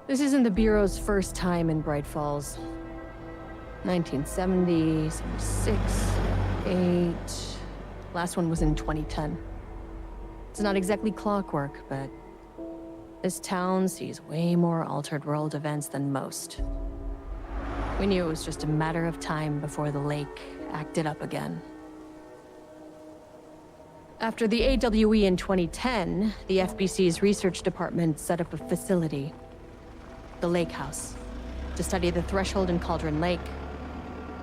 This isn't the Bureau's first time in Bright Falls. 1970, 76, 8... Last one was in 2010. It's not exactly clockwork, but this town sees way more altered world events than most. We knew it was just a matter of time before the lake acted up again. After the AWE in 2010, the FBC's research department set up a facility, the Lake House, to study the threshold in Cauldron Lake,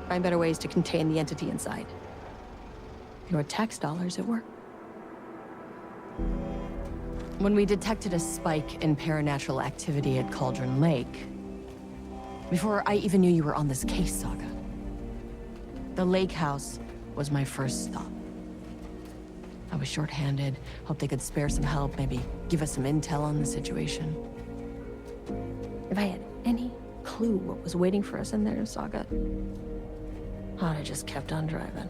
find better ways to contain the entity inside. Your tax dollars at work. When we detected a spike in paranatural activity at Cauldron Lake, before I even knew you were on this case, Saga, the Lake House was my first stop. I was short-handed, hoped they could spare some help, maybe give us some intel on the situation. If I had any clue what was waiting for us in there, Saga, I'd have just kept on driving.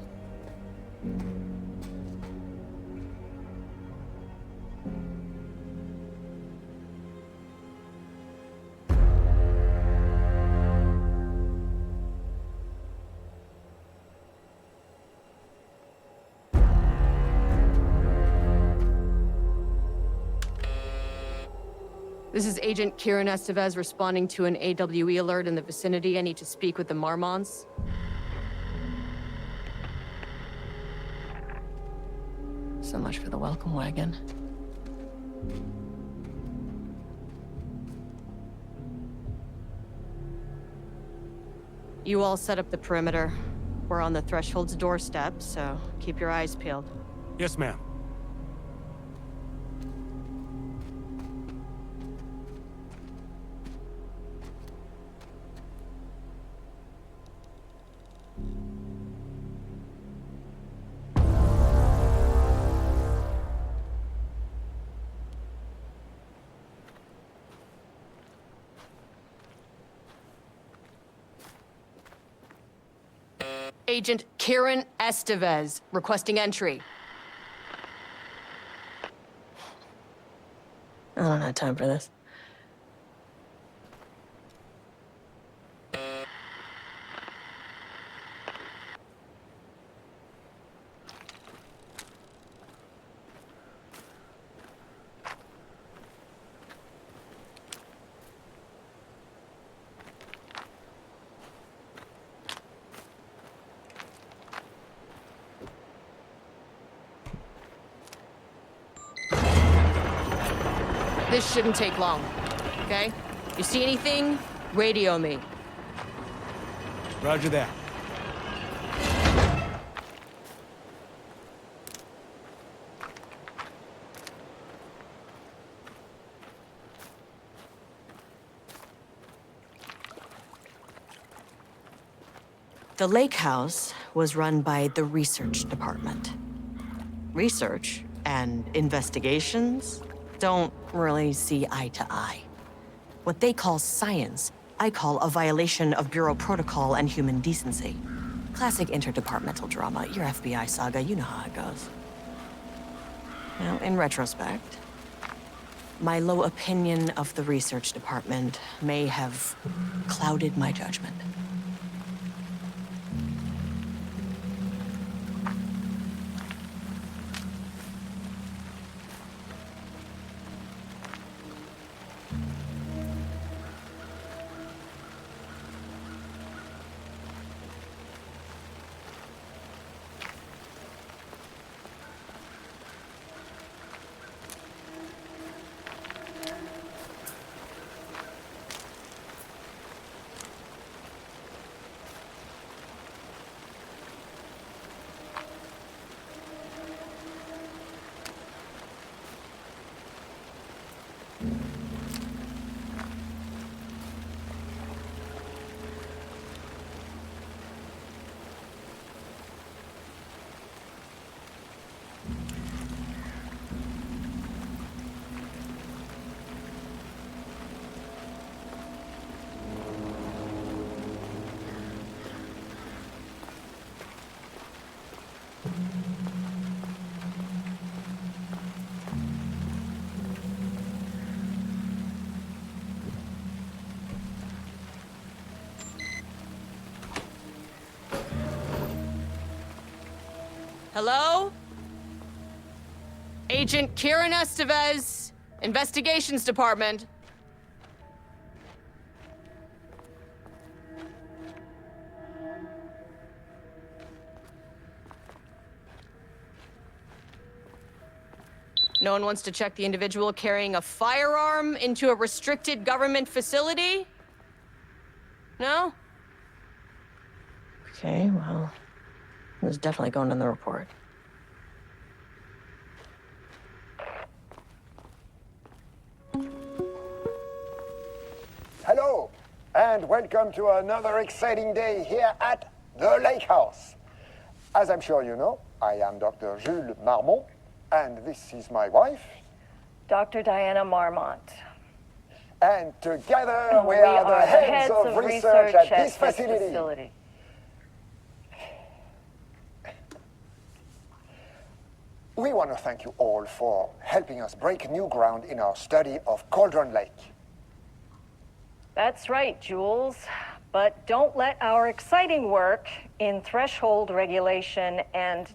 This is Agent Kieran Estevez responding to an AWE alert in the vicinity. I need to speak with the Marmons. So much for the welcome wagon. You all set up the perimeter. We're on the Threshold's doorstep, so keep your eyes peeled. Yes, ma'am. Agent Kieran Estevez, requesting entry. I don't have time for this. This shouldn't take long, okay? You see anything, radio me. Roger that. The Lake House was run by the research department. Research and investigations don't really see eye to eye. What they call science, I call a violation of Bureau protocol and human decency. Classic interdepartmental drama. Your FBI saga, you know how it goes. Now, in retrospect, my low opinion of the research department may have clouded my judgment. Hello? Agent Kieran Estevez, Investigations Department. No one wants to check the individual carrying a firearm into a restricted government facility? No? Okay, well, it was definitely going in the report. Hello, and welcome to another exciting day here at the Lake House. As I'm sure you know, I am Dr. Jules Marmont, and this is my wife. Dr. Diana Marmont. And together we are the heads of research at this facility. We want to thank you all for helping us break new ground in our study of Cauldron Lake. That's right, Jules. But don't let our exciting work in threshold regulation and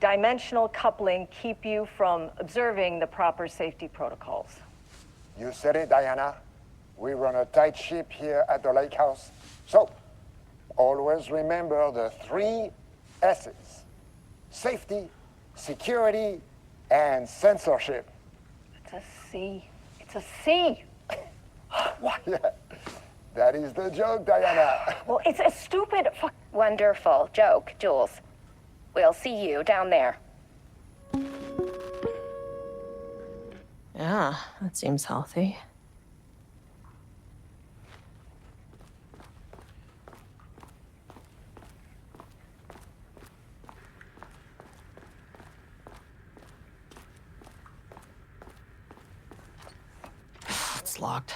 dimensional coupling keep you from observing the proper safety protocols. You said it, Diana. We run a tight ship here at the Lake House. So, always remember the 3 S's. Safety, security, and censorship. It's a C. It's a C. What? Yeah, that is the joke, Diana. Well, it's a stupid Wonderful joke, Jules. We'll see you down there. Yeah, that seems healthy. It's locked.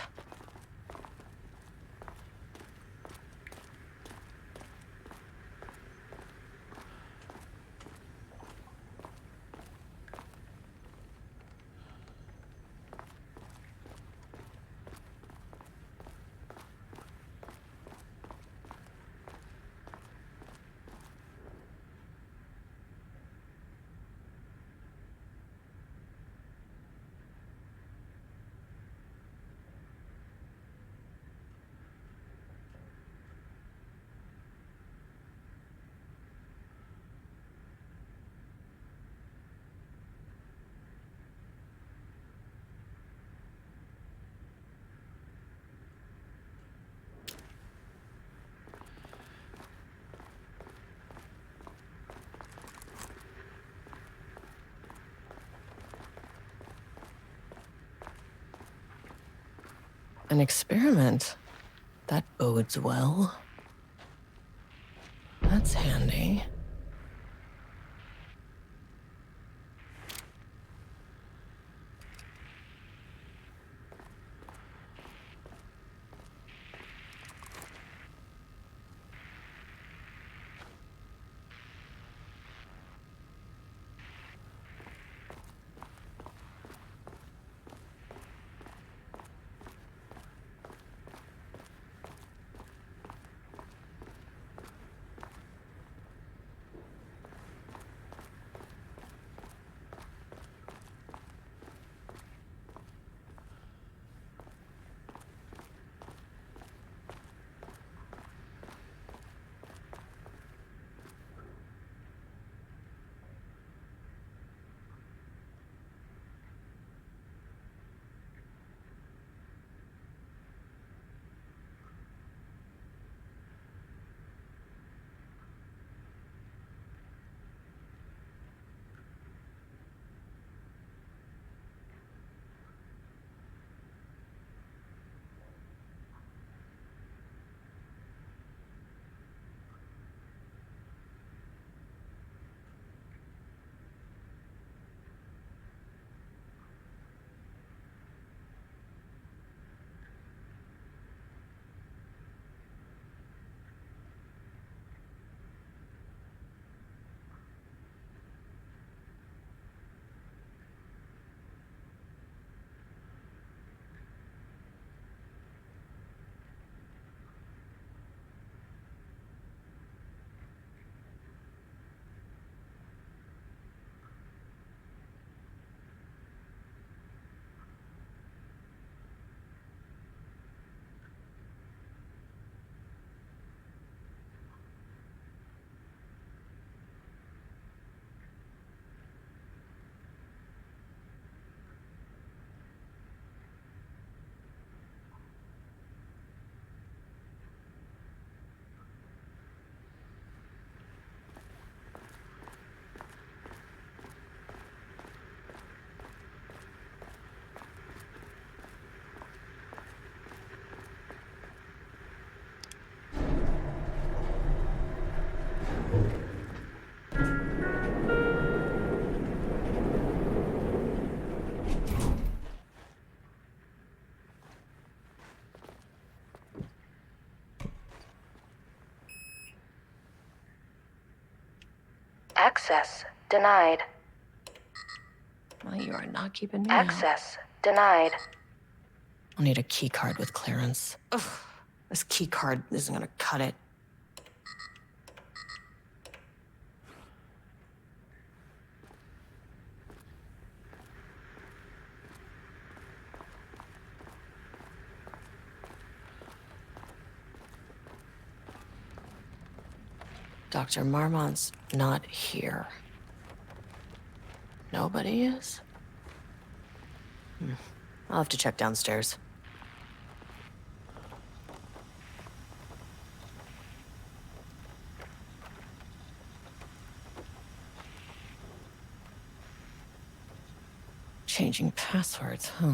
An experiment. That bodes well. That's handy. Access denied. Well, you are not keeping me out. Access denied. I'll need a key card with clearance. Ugh, this key card isn't gonna cut it. Dr. Marmont's not here. Nobody is? I'll have to check downstairs. Changing passwords, huh?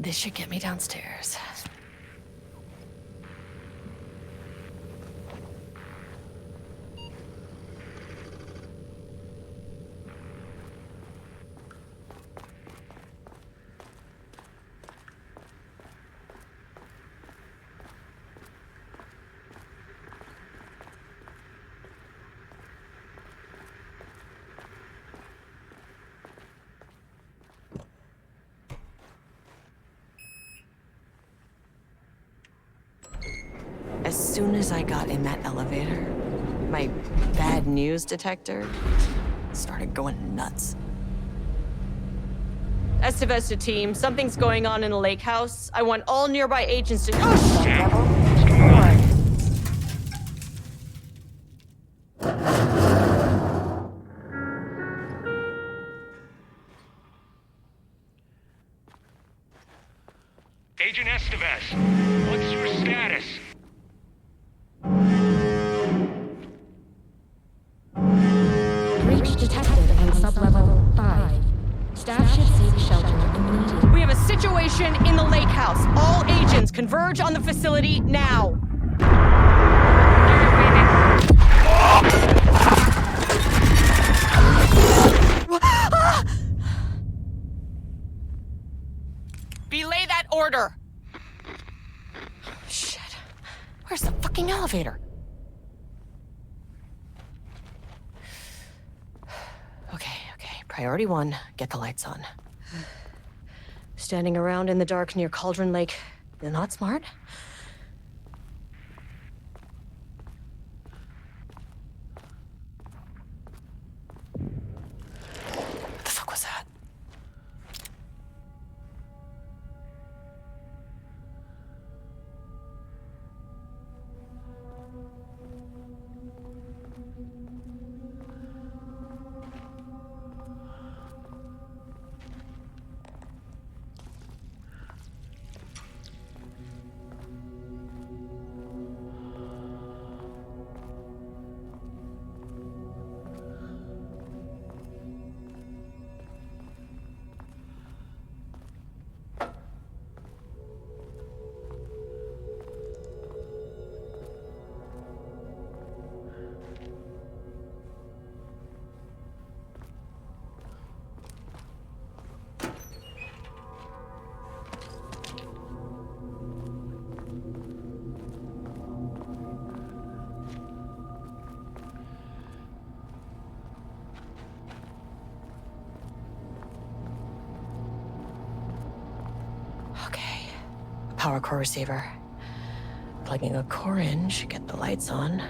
This should get me downstairs. As soon as I got in that elevator, my bad news detector started going nuts. Estevez to team, something's going on in the lake house. I want all nearby agents to— oh, shit! Level 4. Agent Estevez, what's your status? Breach detected on sublevel 5. Staff should seek shelter immediately. We have a situation in the lake house. All agents converge on the facility now. Belay that order. Shit. Where's the fucking elevator? Okay. Priority 1, get the lights on. Standing around in the dark near Cauldron Lake, you're not smart? What the fuck was that? Power core receiver. Plugging a core in should get the lights on.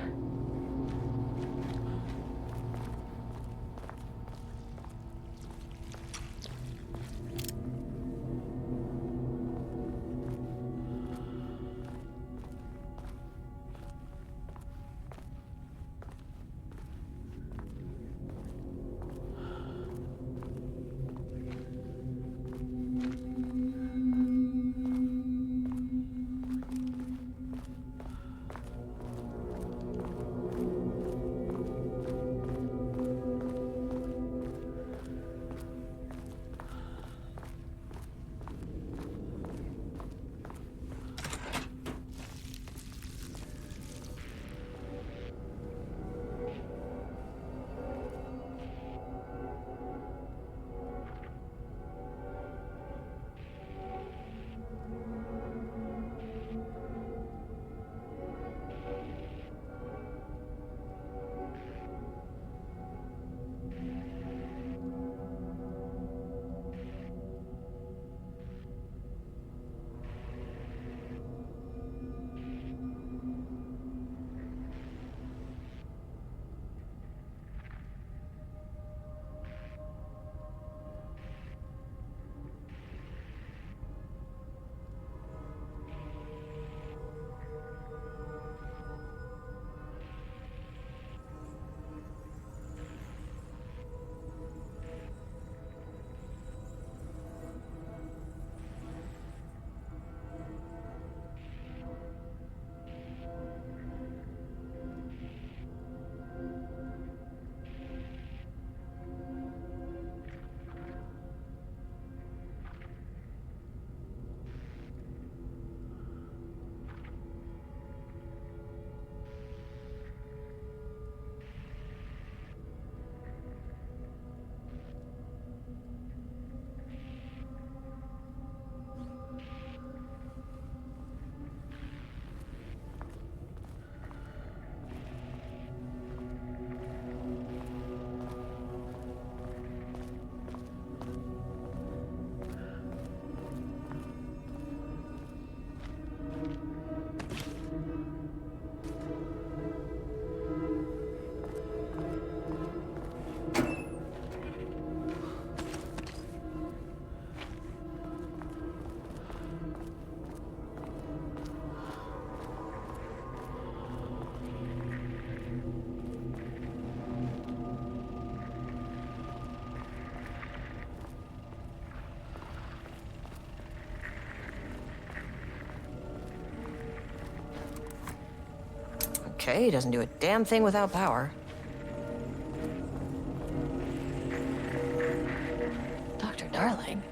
Okay, he doesn't do a damn thing without power. Dr. Darling?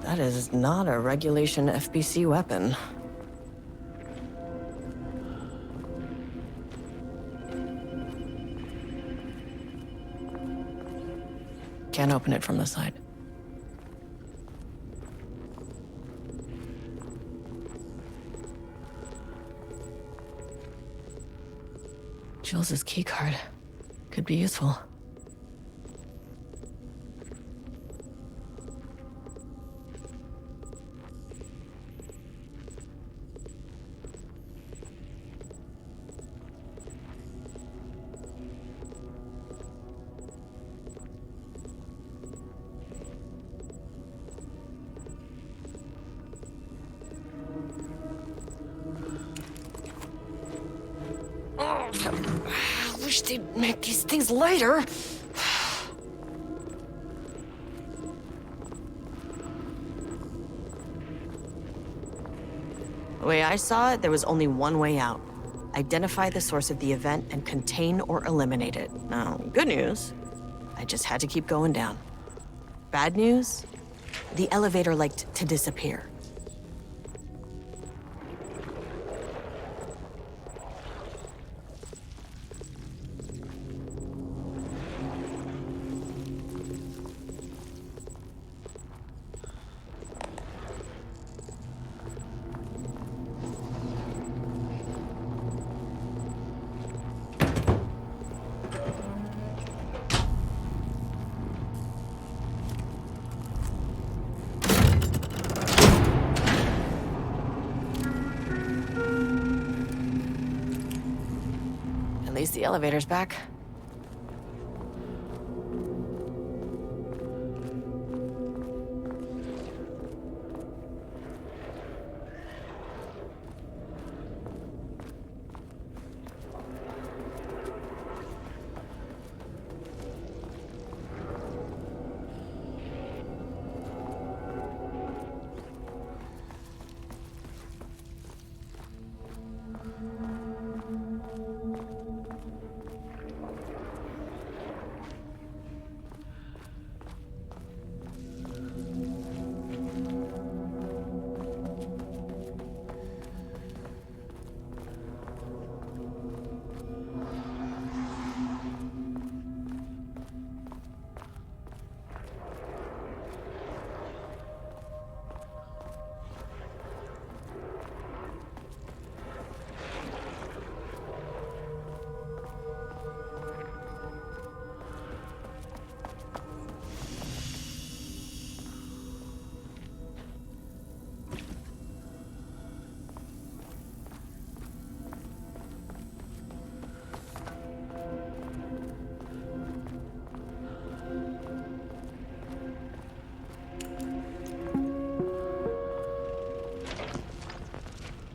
That is not a regulation FBC weapon. Can't open it from the side. Jules's keycard could be useful. I wish they'd make these things lighter. The way I saw it, there was only one way out. Identify the source of the event and contain or eliminate it. Now, good news, I just had to keep going down. Bad news, the elevator liked to disappear. At least the elevator's back.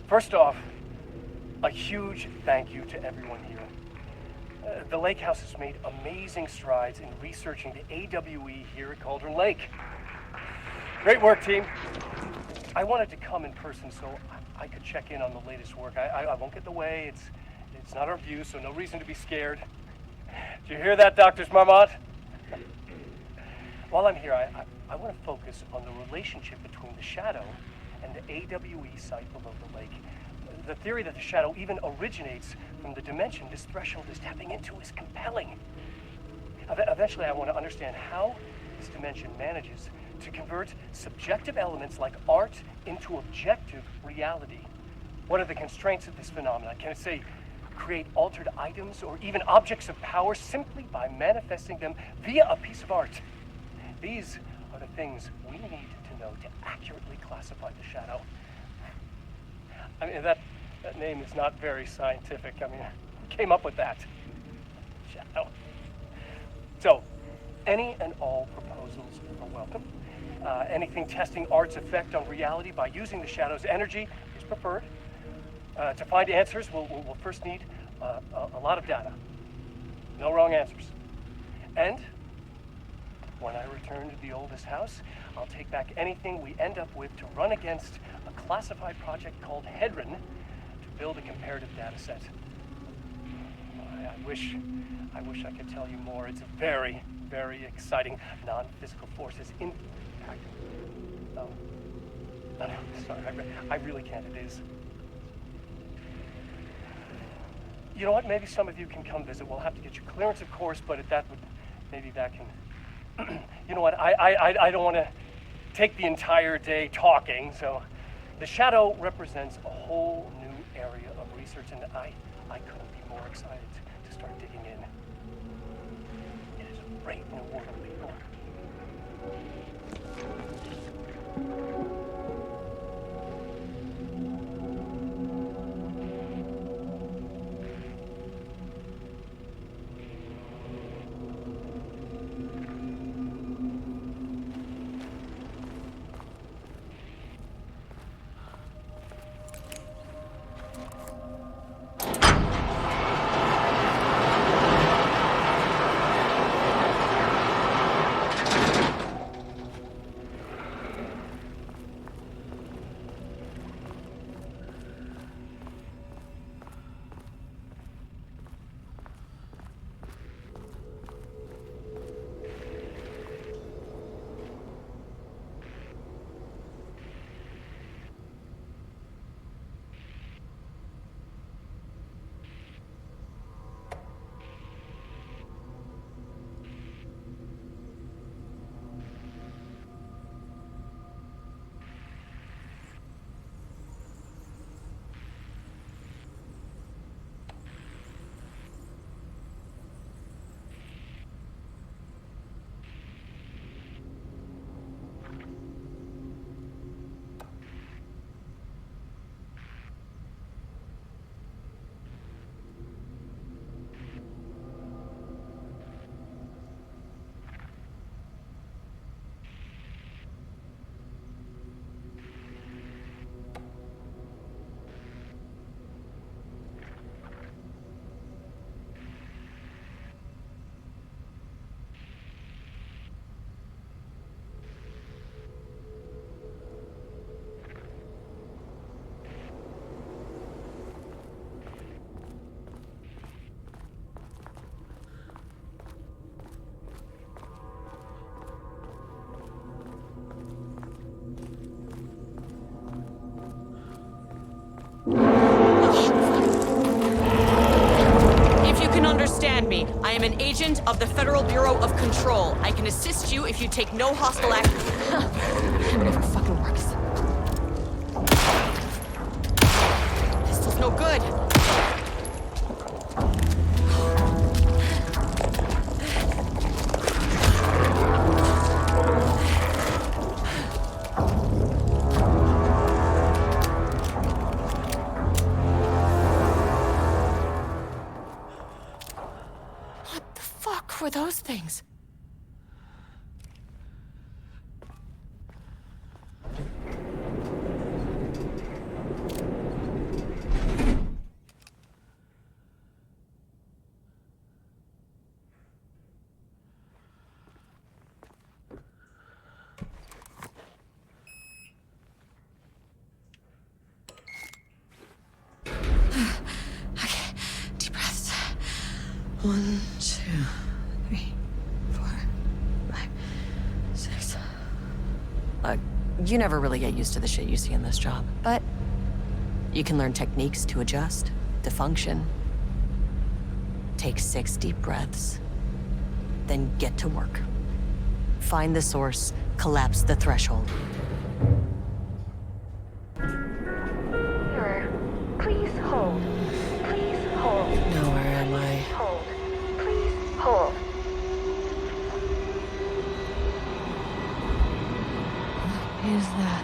First off, a huge thank you to everyone here. The Lake House has made amazing strides in researching the AWE here at Cauldron Lake. Great work, team. I wanted to come in person so I could check in on the latest work. I won't get in the way. It's not our view, so no reason to be scared. Did you hear that, Dr. Marmot? While I'm here, I want to focus on the relationship between the shadow and the AWE site below the lake. The theory that the shadow even originates from the dimension this threshold is tapping into is compelling. Eventually, I want to understand how this dimension manages to convert subjective elements like art into objective reality. What are the constraints of this phenomenon? Can it, say, create altered items or even objects of power simply by manifesting them via a piece of art? These are the things we need to know to accurately classify the shadow. I mean, that name is not very scientific. I mean, who came up with that? Shadow. So, any and all proposals are welcome. Anything testing art's effect on reality by using the shadow's energy is preferred. To find answers, we'll first need a lot of data. No wrong answers. And when I return to the oldest house, I'll take back anything we end up with to run against a classified project called Hedron to build a comparative data set. I wish I could tell you more. It's a very, very exciting non-physical forces impact. No, sorry, I really can't. It is. You know what? Maybe some of you can come visit. We'll have to get your clearance, of course, but maybe that can. You know what? I don't want to take the entire day talking. So, the shadow represents a whole new area of research, and I couldn't be more excited to start digging in. It is a great new world, people. Understand me. I am an agent of the Federal Bureau of Control. I can assist you if you take no hostile action. It never fucking works. Pistol's no good. Were those things? 1, 2, 3, 4, 5, 6. You never really get used to the shit you see in this job, but you can learn techniques to adjust, to function. Take 6 deep breaths, then get to work. Find the source, collapse the threshold. Mirror, please hold. Please hold. Now where am I? Hold. Please hold. What is that?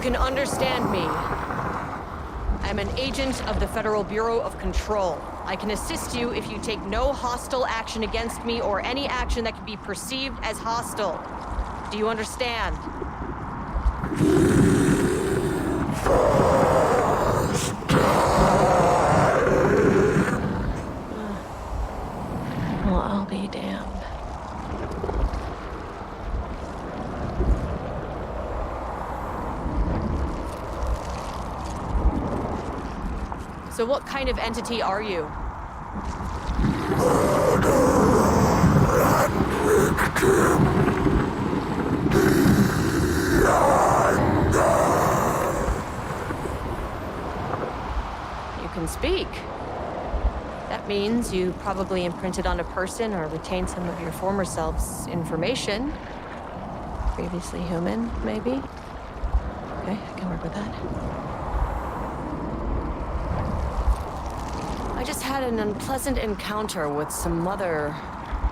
Can understand me. I'm an agent of the Federal Bureau of Control. I can assist you if you take no hostile action against me or any action that can be perceived as hostile. Do you understand? Well, I'll be damned. So what kind of entity are you? You can speak. That means you probably imprinted on a person or retained some of your former self's information. Previously human, maybe? Okay, I can work with that. I just had an unpleasant encounter with some other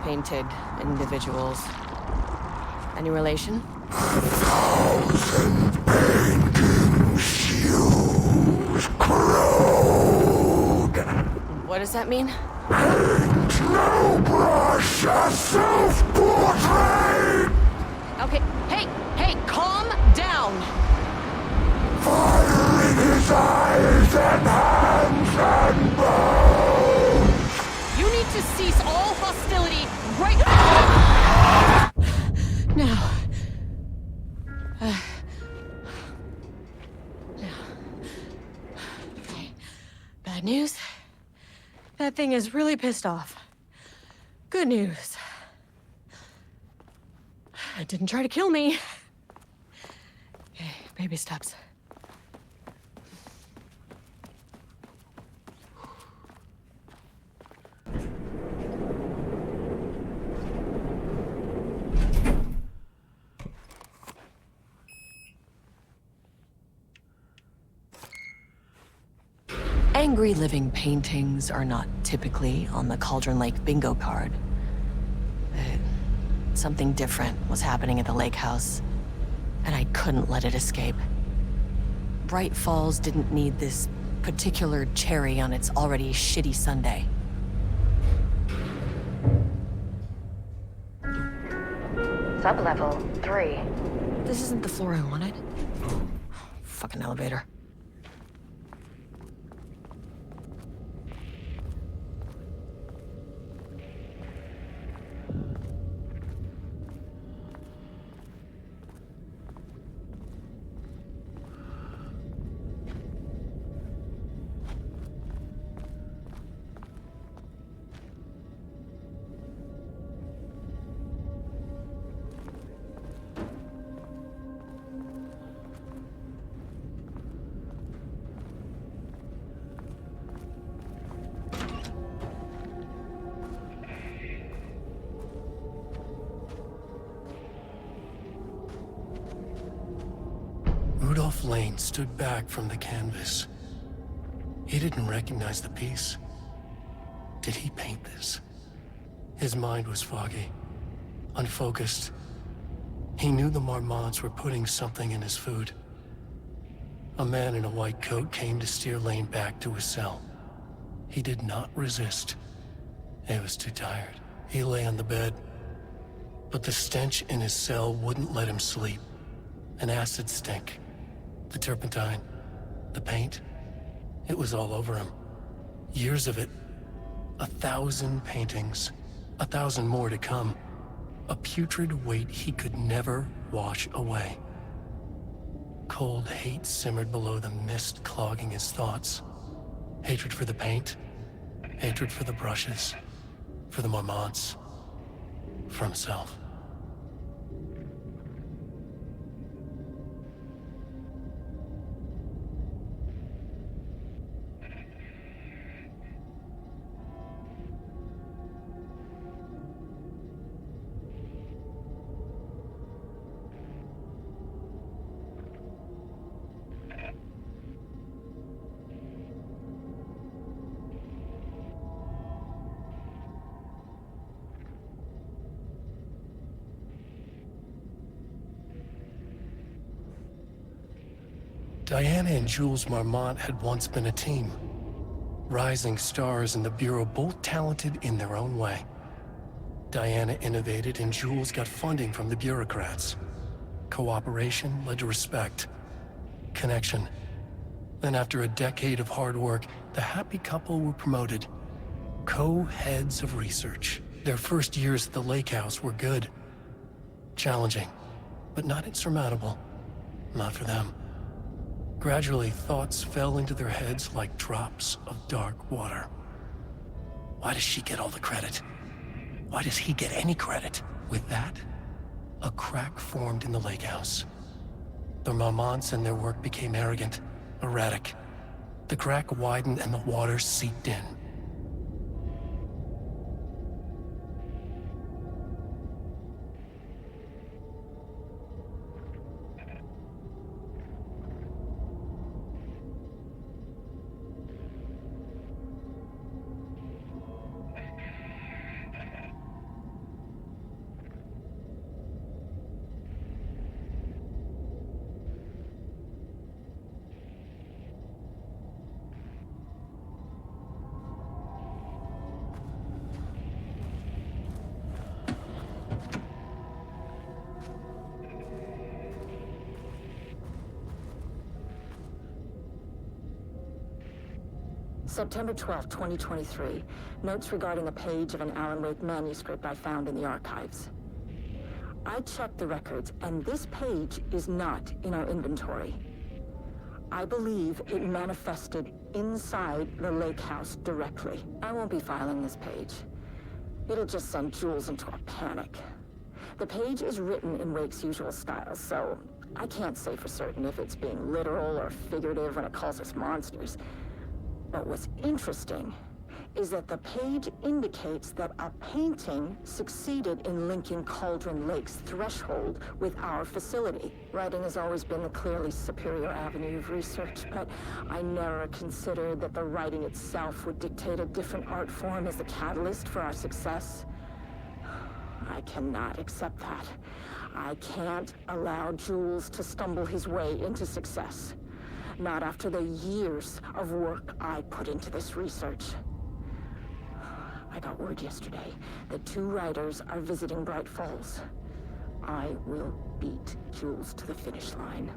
painted individuals. Any relation? 1,000 paintings used crude. What does that mean? Paint no brush, a self-portrait. Okay, hey, calm down. Fire in his eyes and hands and bones. You need to cease all hostility right now. Bad news. That thing is really pissed off. Good news. It didn't try to kill me. Okay, baby steps. Angry living paintings are not typically on the Cauldron Lake bingo card. Something different was happening at the lake house, and I couldn't let it escape. Bright Falls didn't need this particular cherry on its already shitty sundae. Sublevel 3. This isn't the floor I wanted. Fucking elevator. Rudolph Lane stood back from the canvas. He didn't recognize the piece. Did he paint this? His mind was foggy, unfocused. He knew the Marmots were putting something in his food. A man in a white coat came to steer Lane back to his cell. He did not resist. He was too tired. He lay on the bed, but the stench in his cell wouldn't let him sleep. An acid stink. The turpentine, the paint, It was all over him. Years of it. 1,000 paintings. 1,000 more to come. A putrid weight he could never wash away. Cold hate simmered below the mist clogging his thoughts. Hatred for the paint. Hatred for the brushes. For the marmots. For himself. Diana and Jules Marmont had once been a team. Rising stars in the Bureau, both talented in their own way. Diana innovated and Jules got funding from the bureaucrats. Cooperation led to respect. Connection. Then after a decade of hard work, the happy couple were promoted. Co-heads of research. Their first years at the lake house were good. Challenging, but not insurmountable. Not for them. Gradually, thoughts fell into their heads like drops of dark water. Why does she get all the credit? Why does he get any credit? With that, a crack formed in the lake house. The Marmonts and their work became arrogant, erratic. The crack widened and the water seeped in. September 12, 2023. Notes regarding a page of an Alan Wake manuscript I found in the archives. I checked the records, and this page is not in our inventory. I believe it manifested inside the lake house directly. I won't be filing this page. It'll just send Jules into a panic. The page is written in Wake's usual style, so I can't say for certain if it's being literal or figurative when it calls us monsters. But what's interesting is that the page indicates that a painting succeeded in linking Cauldron Lake's threshold with our facility. Writing has always been the clearly superior avenue of research, but I never considered that the writing itself would dictate a different art form as the catalyst for our success. I cannot accept that. I can't allow Jules to stumble his way into success. Not after the years of work I put into this research. I got word yesterday that 2 writers are visiting Bright Falls. I will beat Jules to the finish line.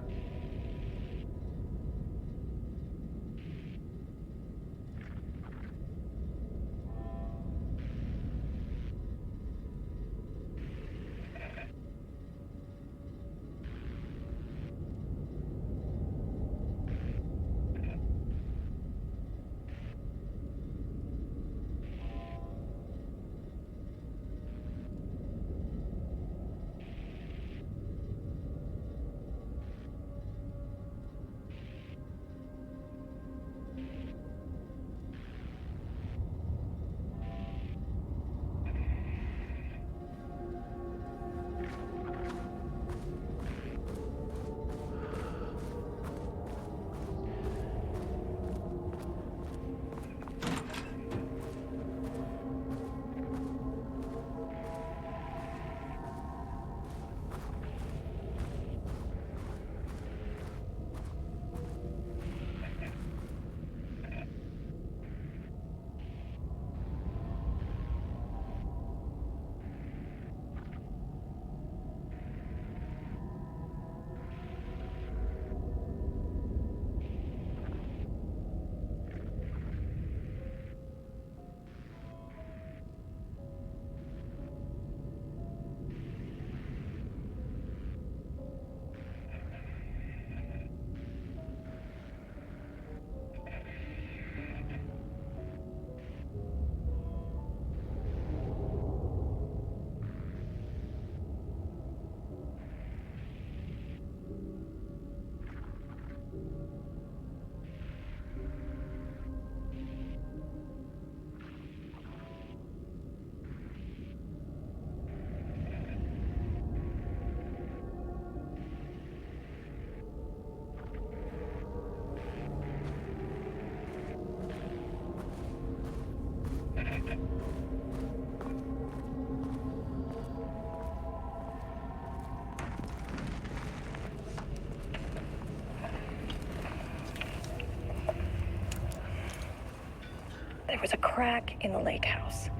was a crack in the lake house.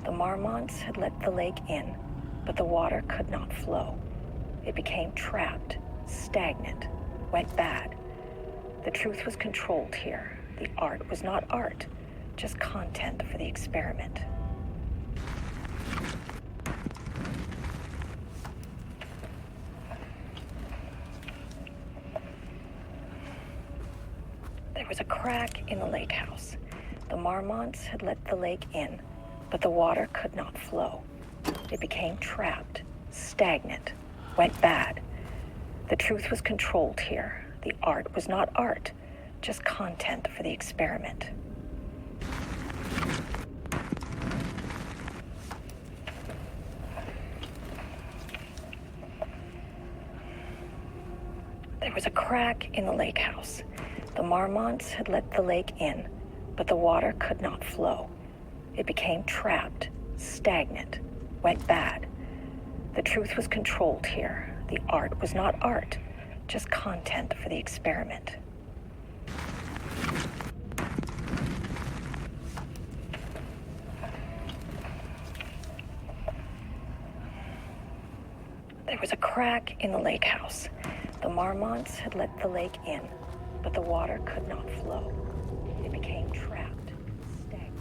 The Marmonts had let the lake in, but the water could not flow. It became trapped, stagnant, went bad. The truth was controlled here. The art was not art, just content for the experiment. There was a crack in the lake house. The Marmonts had let the lake in, but the water could not flow. It became trapped, stagnant, went bad. The truth was controlled here. The art was not art, just content for the experiment. There was a crack in the lake house. The Marmonts had let the lake in, but the water could not flow. It became trapped, stagnant, went bad. The truth was controlled here. The art was not art, just content for the experiment. There was a crack in the lake house. The Marmonts had let the lake in, but the water could not flow. It became trapped, stagnant.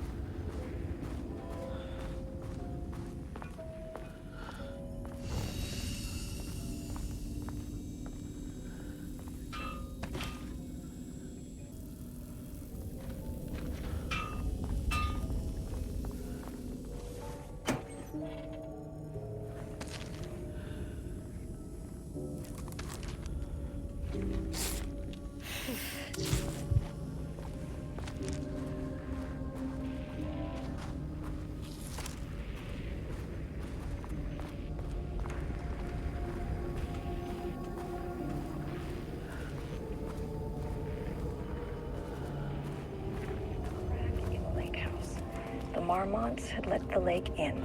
The Marmonts had let the lake in,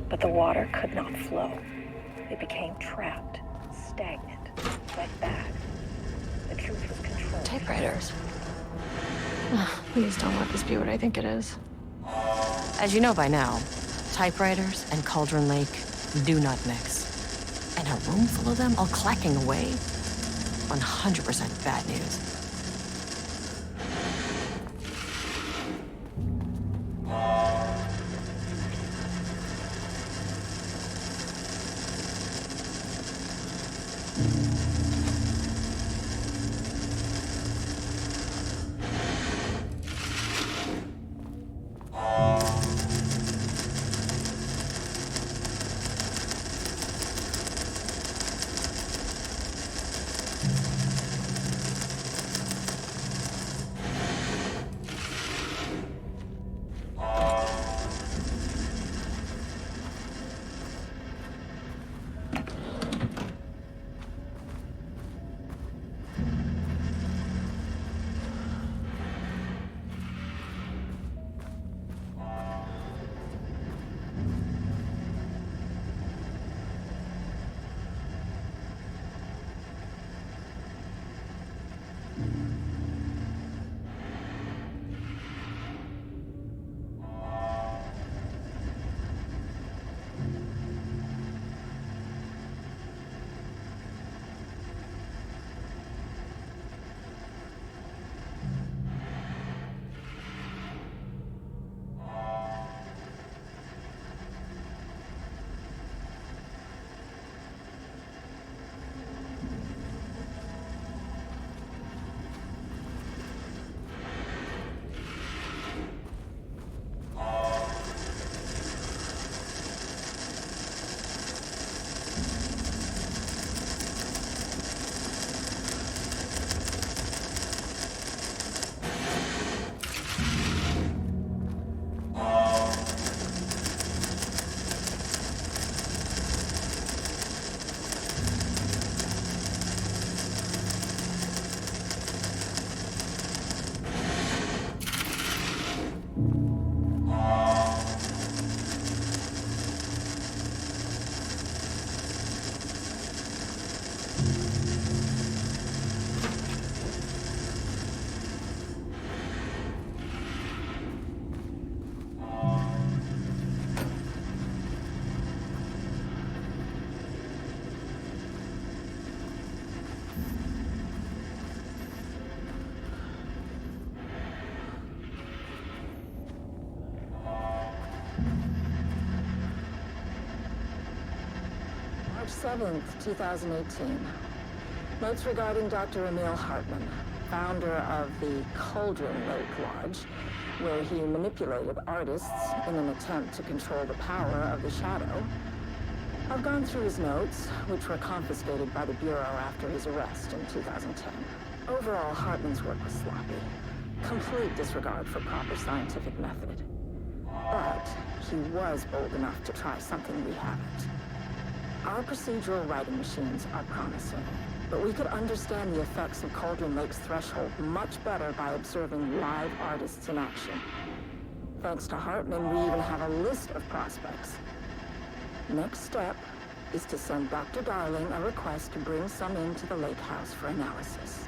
but the water could not flow. It became trapped, stagnant, went bad. The truth was controlled. Typewriters. Please don't let this be what I think it is. As you know by now, typewriters and Cauldron Lake do not mix. And a room full of them all clacking away? 100% bad news. 7th, 2018. Notes regarding Dr. Emil Hartman, founder of the Cauldron Lake Lodge, where he manipulated artists in an attempt to control the power of the shadow. I've gone through his notes, which were confiscated by the Bureau after his arrest in 2010. Overall, Hartman's work was sloppy. Complete disregard for proper scientific method. But he was bold enough to try something we haven't. Our procedural writing machines are promising, but we could understand the effects of Cauldron Lake's threshold much better by observing live artists in action. Thanks to Hartman, we even have a list of prospects. Next step is to send Dr. Darling a request to bring some into the lake house for analysis.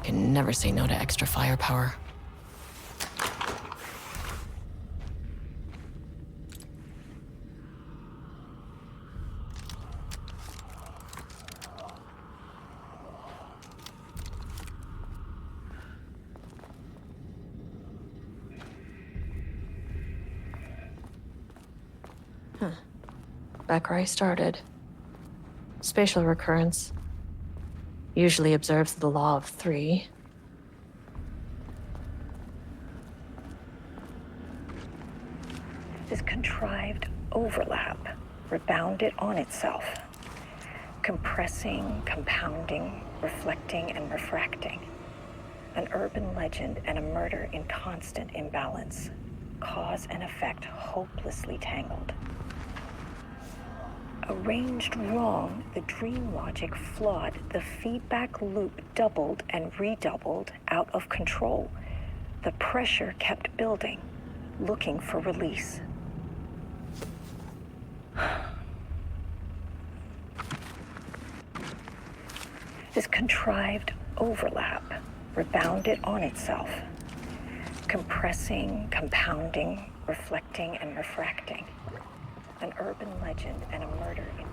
Can never say no to extra firepower. Back where I started. Spatial recurrence. Usually observes the law of 3. This contrived overlap rebounded on itself, compressing, compounding, reflecting, and refracting. An urban legend and a murder in constant imbalance. Cause and effect hopelessly tangled. Arranged wrong, the dream logic flawed, the feedback loop doubled and redoubled, out of control. The pressure kept building, looking for release. This contrived overlap rebounded on itself, compressing, compounding, reflecting, and refracting. An urban legend and a murder in